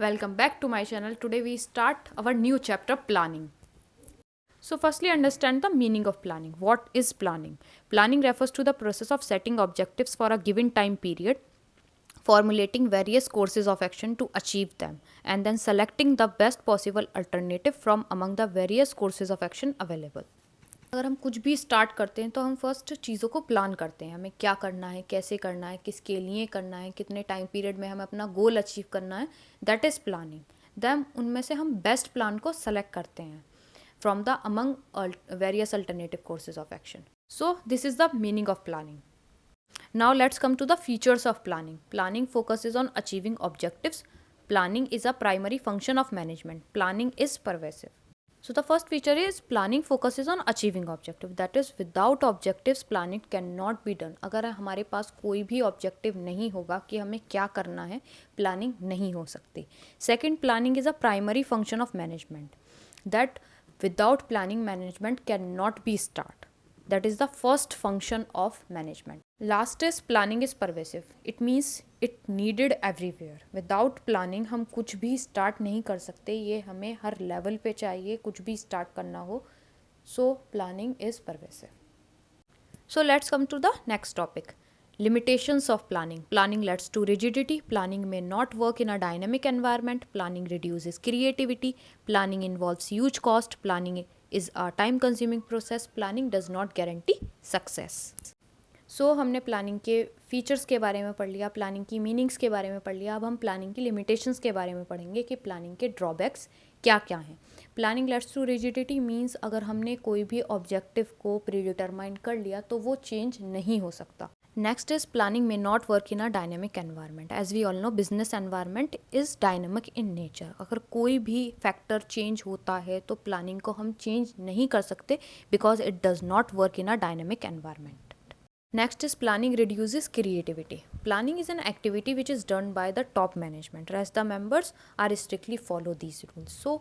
Welcome back to my channel. Today we start our new chapter, planning. So firstly, understand the meaning of planning. What is planning? Planning refers to the process of setting objectives for a given time period, formulating various courses of action to achieve them, and then selecting the best possible alternative from among the various courses of action available. अगर हम कुछ भी start करते हैं तो हम first चीज़ों को प्लान करते हैं, हमें क्या करना है, कैसे करना है, किसके लिए करना है, कितने टाइम पीरियड में हमें अपना गोल अचीव करना है, दैट इज़ प्लानिंग. देन उनमें से हम बेस्ट प्लान को सेलेक्ट करते हैं from the among various alternative courses of action. So this is the meaning of planning. Now let's come to the features of planning. Planning focuses on achieving objectives. Planning is a primary function of management. Planning is pervasive. So the first feature is planning focuses on achieving objective. That is, without objectives planning cannot be done. अगर हमारे पास कोई भी objective नहीं होगा कि हमें क्या करना है, planning नहीं हो सकती. Second, planning is a primary function of management. That without planning management cannot be start. That is the first function of management. Last is planning is pervasive. It means it needed everywhere. Without planning हम कुछ भी start नहीं कर सकते. ये हमें हर level पे चाहिए, कुछ भी start करना हो. So planning is pervasive. So let's come to the next topic. Limitations of planning. Planning leads to rigidity. Planning may not work in a dynamic environment. Planning reduces creativity. Planning involves huge cost. Planning is a time consuming process. Planning does not guarantee success. हमने planning के features के बारे में पढ़ लिया, planning की meanings के बारे में पढ़ लिया. अब हम प्लानिंग की लिमिटेशंस के बारे में पढ़ेंगे कि प्लानिंग के ड्रॉबैक्स क्या क्या हैं. Planning leads to rigidity means अगर हमने कोई भी ऑब्जेक्टिव को प्रीडिटरमाइन कर लिया तो वो चेंज नहीं हो सकता. Next is planning may not work in a dynamic environment. As we all know business environment is dynamic in nature. अगर कोई भी फैक्टर चेंज होता है तो प्लानिंग को हम चेंज नहीं कर सकते because it does not work in a dynamic environment. Next is planning reduces creativity. Planning is an activity which is done by the top management. Rest the members are strictly follow these rules. So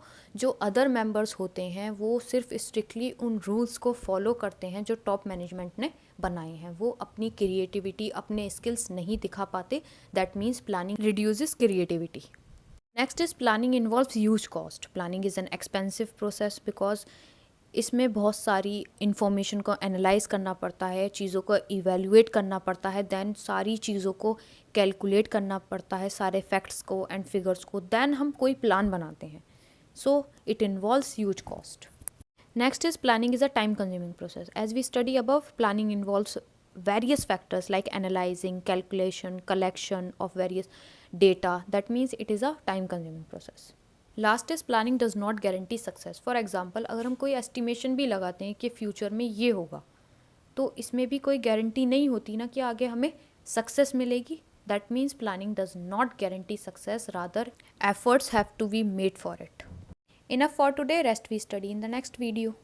जो other members होते हैं वो सिर्फ strictly उन rules को follow करते हैं जो top management ने बनाए हैं. वो अपनी creativity, अपने skills नहीं दिखा पाते. That means planning reduces creativity. Next is planning involves huge cost. Planning is an expensive process because इसमें बहुत सारी इन्फॉर्मेशन को एनालाइज करना पड़ता है, चीज़ों को इवेल्युएट करना पड़ता है, देन सारी चीज़ों को कैलकुलेट करना पड़ता है, सारे फैक्ट्स को एंड फिगर्स को, देन हम कोई प्लान बनाते हैं. So it involves huge cost. Next is planning is a time consuming process. As we study above, planning involves various factors like analyzing, calculation, collection of various data. That means it is a time consuming process. Last is planning does not guarantee success. For example अगर हम कोई estimation भी लगाते हैं कि future में ये होगा तो इसमें भी कोई गारंटी नहीं होती ना कि आगे हमें सक्सेस मिलेगी. That means planning does not guarantee success, rather efforts have to be made for it. Enough for today. Rest we study in the next video.